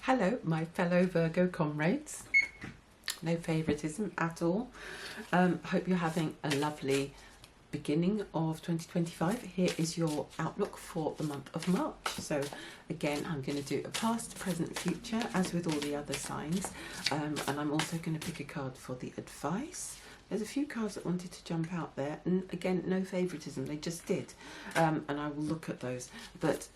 Hello, my fellow Virgo comrades. No favouritism at all. Hope you're having a lovely beginning of 2025. Here is your outlook for the month of March. So again, I'm going to do a past, present, future, as with all the other signs. And I'm also going to pick a card for the advice. There's a few cards that wanted to jump out there, and again, no favouritism, they just did, and I will look at those, but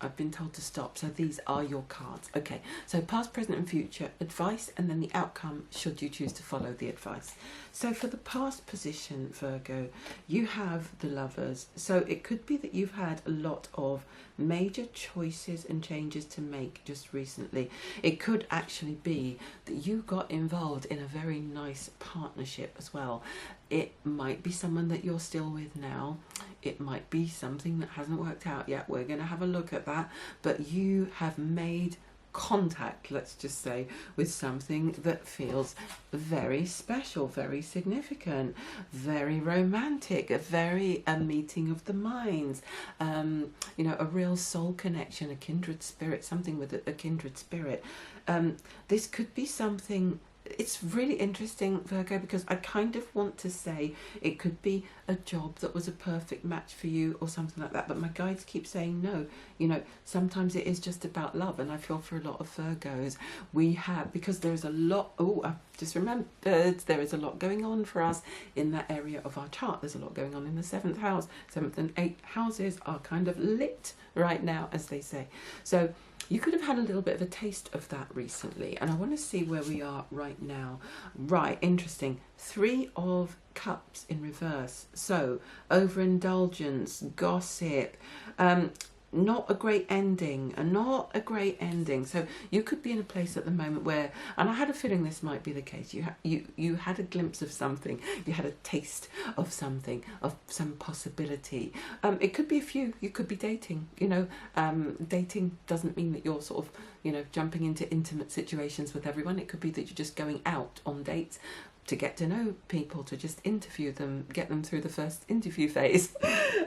I've been told to stop, so these are your cards. Okay, so past, present and future, advice, and then the outcome should you choose to follow the advice. So for the past position, Virgo, you have the Lovers, so it could be that you've had a lot of major choices and changes to make just recently. It could actually be that you got involved in a very nice partnership as well. It might be someone that you're still with now. It might be something that hasn't worked out yet. We're going to have a look at that. But you have made contact, let's just say, with something that feels very special, very significant, very romantic, a meeting of the minds, a real soul connection, a kindred spirit, something with a kindred spirit. This could be something. It's really interesting, Virgo, because I kind of want to say it could be a job that was a perfect match for you or something like that, but my guides keep saying no. Sometimes it is just about love, and I feel for a lot of Virgos because there's a lot, I've just remembered, there is a lot going on for us in that area of our chart. There's a lot going on in the 7th house. 7th and 8th houses are kind of lit right now, as they say. So you could have had a little bit of a taste of that recently, and I want to see where we are right now. Right, interesting. 3 of Cups in reverse. So overindulgence, gossip, not a great ending, So you could be in a place at the moment where, and I had a feeling this might be the case, you had a glimpse of something, you had a taste of something, of some possibility. It could be you could be dating, dating doesn't mean that you're sort of, jumping into intimate situations with everyone. It could be that you're just going out on dates to get to know people, to just interview them, get them through the first interview phase.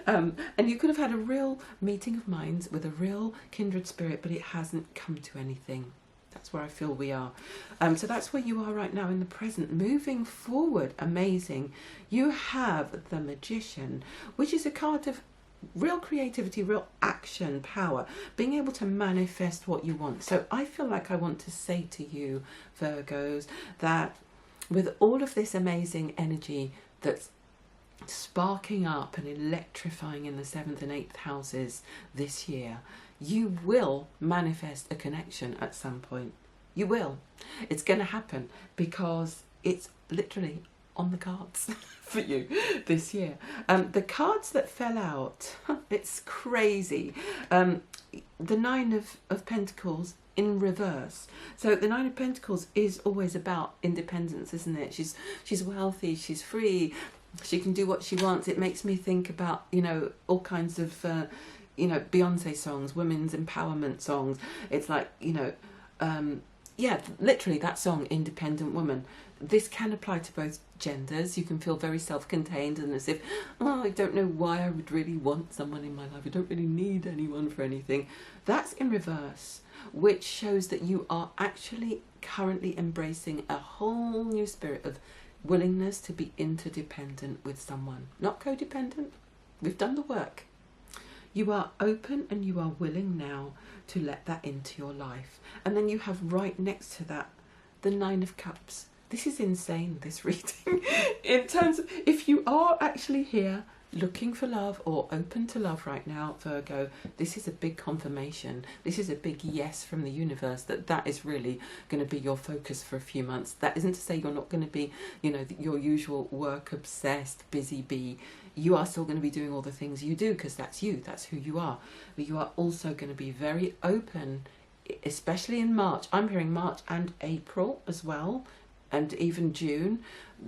And you could have had a real meeting of minds with a real kindred spirit, but it hasn't come to anything. That's where I feel we are. So that's where you are right now in the present. Moving forward, amazing. You have the Magician, which is a card of real creativity, real action, power, being able to manifest what you want. So I feel like I want to say to you, Virgos, that with all of this amazing energy that's sparking up and electrifying in the 7th and 8th houses this year, you will manifest a connection at some point. You will. It's going to happen because it's literally on the cards for you this year. The cards that fell out, it's crazy. The 9 of Pentacles in reverse. So the 9 of Pentacles is always about independence, isn't it? She's wealthy, she's free, she can do what she wants. It makes me think about, all kinds of, Beyonce songs, women's empowerment songs. It's like, literally that song, Independent Woman. This can apply to both genders. You can feel very self-contained and as if, I don't know why I would really want someone in my life. I don't really need anyone for anything. That's in reverse, which shows that you are actually currently embracing a whole new spirit of willingness to be interdependent with someone, not codependent. We've done the work. You are open and you are willing now to let that into your life. And then you have right next to that the 9 of Cups. This is insane, this reading. In terms of, if you are actually here looking for love or open to love right now, Virgo, this is a big confirmation. This is a big yes from the universe that is really going to be your focus for a few months. That isn't to say you're not going to be, your usual work obsessed, busy bee. You are still going to be doing all the things you do because that's you, that's who you are. But you are also going to be very open, especially in March. I'm hearing March and April as well, and even June.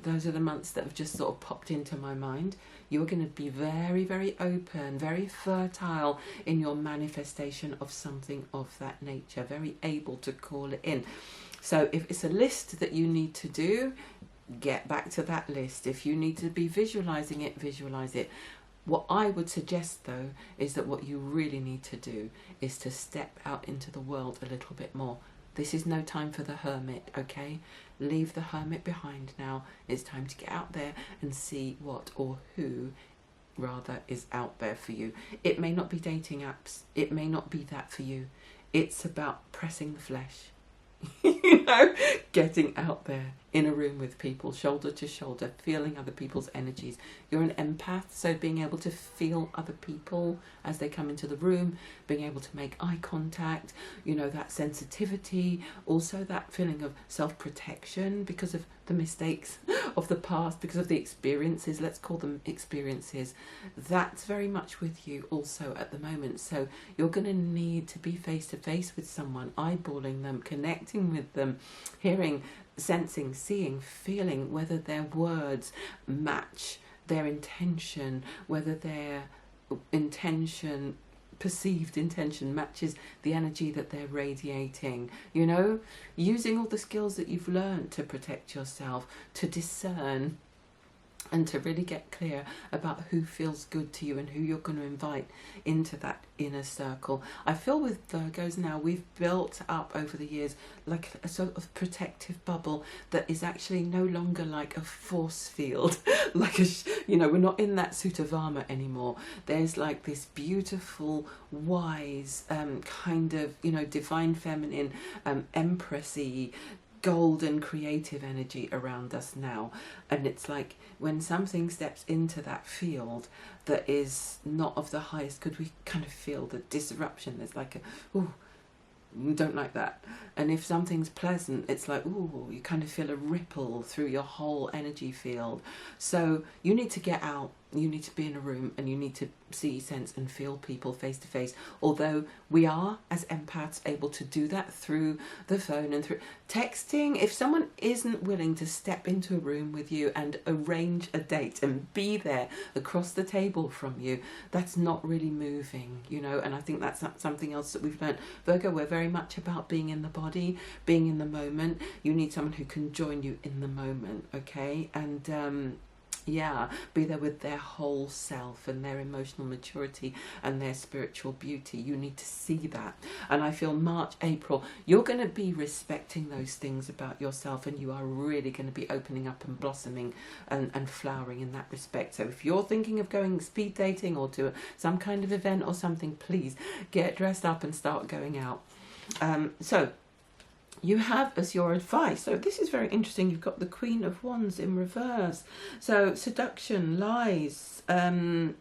Those are the months that have just sort of popped into my mind. You're going to be very, very open, very fertile in your manifestation of something of that nature, very able to call it in. So if it's a list that you need to do, get back to that list. If you need to be visualizing it, visualize it. What I would suggest though is that what you really need to do is to step out into the world a little bit more. This is no time for the hermit, okay? Leave the hermit behind now. It's time to get out there and see what, or who rather, is out there for you. It may not be dating apps. It may not be that for you. It's about pressing the flesh. You know, getting out there in a room with people, shoulder to shoulder, feeling other people's energies. You're an empath, so being able to feel other people as they come into the room, being able to make eye contact, you know, that sensitivity, also that feeling of self-protection because of the mistakes of the past, because of the experiences, let's call them experiences. That's very much with you also at the moment. So you're going to need to be face to face with someone, eyeballing them, connecting with them, hearing, sensing, seeing, feeling whether their words match their intention, whether their intention, perceived intention, matches the energy that they're radiating. You know, using all the skills that you've learned to protect yourself, to discern, and to really get clear about who feels good to you and who you're going to invite into that inner circle. I feel with Virgos now, we've built up over the years like a sort of protective bubble that is actually no longer like a force field. Like, you know, we're not in that suit of armour anymore. There's like this beautiful, wise, kind of, you know, divine feminine, empressy, golden creative energy around us now. And it's like when something steps into that field that is not of the highest good, we kind of feel the disruption. There's like a, ooh, don't like that. And if something's pleasant, it's like, ooh, you kind of feel a ripple through your whole energy field. So you need to get out, you need to be in a room, and you need to see, sense and feel people face to face. Although we are, as empaths, able to do that through the phone and through texting. If someone isn't willing to step into a room with you and arrange a date and be there across the table from you, that's not really moving, you know. And I think that's something else that we've learned. Virgo, we're very much about being in the body, being in the moment. You need someone who can join you in the moment, okay? And yeah, be there with their whole self and their emotional maturity and their spiritual beauty. You need to see that. And I feel March, April, you're going to be respecting those things about yourself, and you are really going to be opening up and blossoming and flowering in that respect. So if you're thinking of going speed dating or to some kind of event or something, please get dressed up and start going out. So you have as your advice, so this is very interesting, you've got the Queen of Wands in reverse. So seduction, lies, I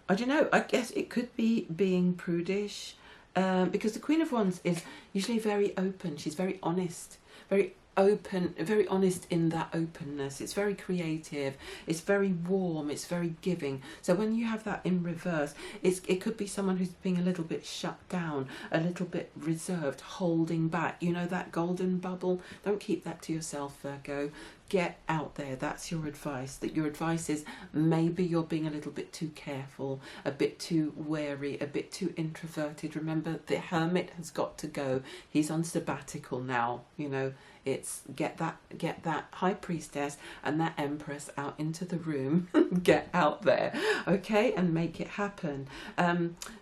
don't know, I guess it could be being prudish, because the Queen of Wands is usually very open. She's very honest, very open, very honest in that openness. It's very creative, it's very warm, it's very giving. So when you have that in reverse, it could be someone who's being a little bit shut down, a little bit reserved, holding back, you know, that golden bubble. Don't keep that to yourself, Virgo. Get out there. That's your advice. That your advice is maybe you're being a little bit too careful, a bit too wary, a bit too introverted. Remember, the hermit has got to go. He's on sabbatical now, you know. It's get that high priestess and that empress out into the room. Get out there, okay, and make it happen.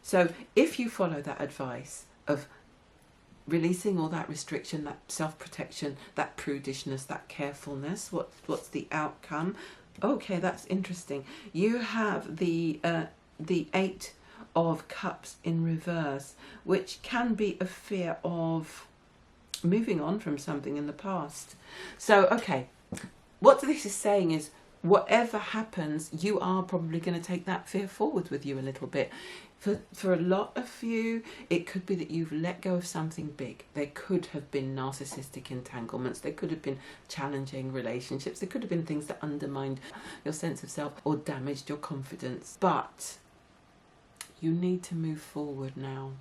So if you follow that advice of releasing all that restriction, that self-protection, that prudishness, that carefulness, what's the outcome? Okay, that's interesting. You have the 8 of Cups in reverse, which can be a fear of moving on from something in the past. So, okay, what this is saying is whatever happens, you are probably going to take that fear forward with you a little bit. For a lot of you, it could be that you've let go of something big. There could have been narcissistic entanglements. There could have been challenging relationships. There could have been things that undermined your sense of self or damaged your confidence. But you need to move forward now.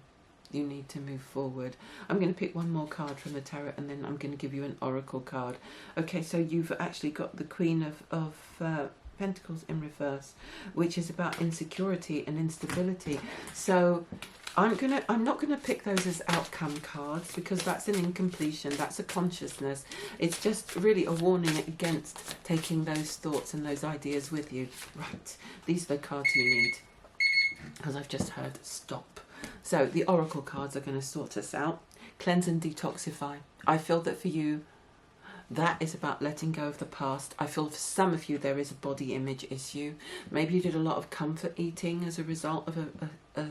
You need to move forward. I'm going to pick one more card from the tarot, and then I'm going to give you an oracle card. Okay, so you've actually got the Queen of Pentacles in reverse, which is about insecurity and instability. So I'm not gonna pick those as outcome cards, because that's an incompletion, that's a consciousness. It's just really a warning against taking those thoughts and those ideas with you. Right, these are the cards you need, because I've just heard stop. So the oracle cards are going to sort us out. Cleanse and detoxify. I feel that for you, that is about letting go of the past. I feel for some of you there is a body image issue. Maybe you did a lot of comfort eating as a result of a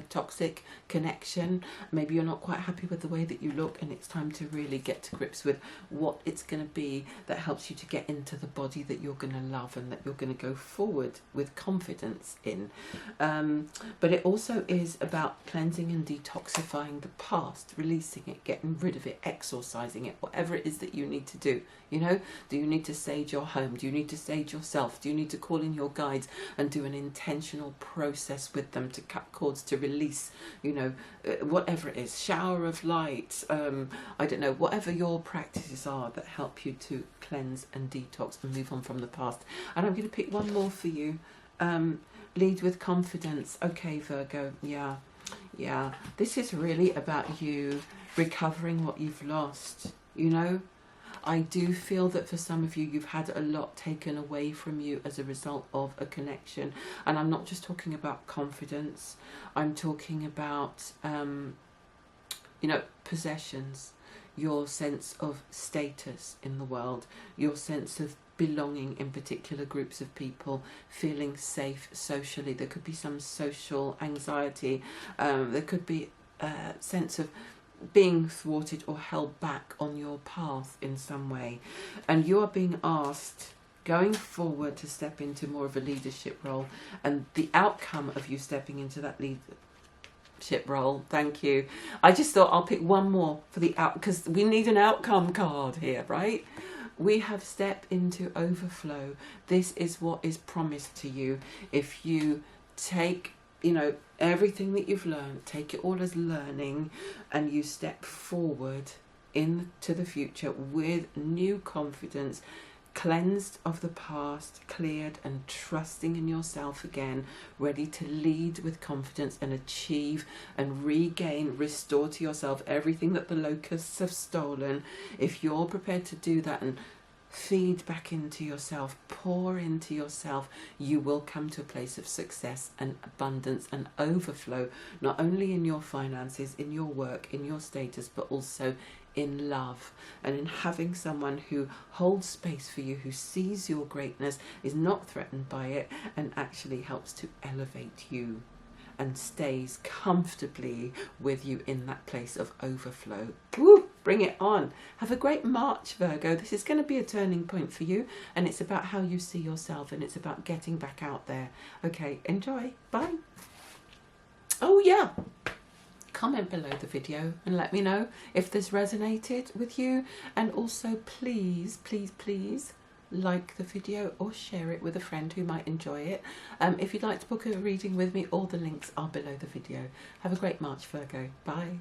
toxic connection. Maybe you're not quite happy with the way that you look, and it's time to really get to grips with what it's going to be that helps you to get into the body that you're going to love and that you're going to go forward with confidence in. But it also is about cleansing and detoxifying the past, releasing it, getting rid of it, exorcising it, whatever it is that you need to do. You know, do you need to sage your home? Do you need to sage yourself? Do you need to call in your guides and do an intentional process with them to cut cords, to release, you know, whatever it is, shower of light, I don't know, whatever your practices are that help you to cleanse and detox and move on from the past. And I'm going to pick one more for you. Lead with confidence. Okay, Virgo, yeah. This is really about you recovering what you've lost, you know. I do feel that for some of you, you've had a lot taken away from you as a result of a connection. And I'm not just talking about confidence. I'm talking about, you know, possessions, your sense of status in the world, your sense of belonging in particular groups of people, feeling safe socially. There could be some social anxiety. There could be a sense of being thwarted or held back on your path in some way, and you are being asked going forward to step into more of a leadership role, and the outcome of you stepping into that leadership role, thank you, I just thought I'll pick one more for the out, because we need an outcome card here, right? We have stepped into overflow. This is what is promised to you if you take, you know, everything that you've learned, take it all as learning, and you step forward into the future with new confidence, cleansed of the past, cleared, and trusting in yourself again, ready to lead with confidence and achieve and regain, restore to yourself everything that the locusts have stolen. If you're prepared to do that and feed back into yourself, pour into yourself, you will come to a place of success and abundance and overflow, not only in your finances, in your work, in your status, but also in love and in having someone who holds space for you, who sees your greatness, is not threatened by it, and actually helps to elevate you and stays comfortably with you in that place of overflow. Woo! Bring it on. Have a great March, Virgo. This is going to be a turning point for you, and it's about how you see yourself, and it's about getting back out there. Okay, enjoy. Bye. Oh yeah, comment below the video and let me know if this resonated with you, and also please like the video or share it with a friend who might enjoy it. If you'd like to book a reading with me, all the links are below the video. Have a great March, Virgo. Bye.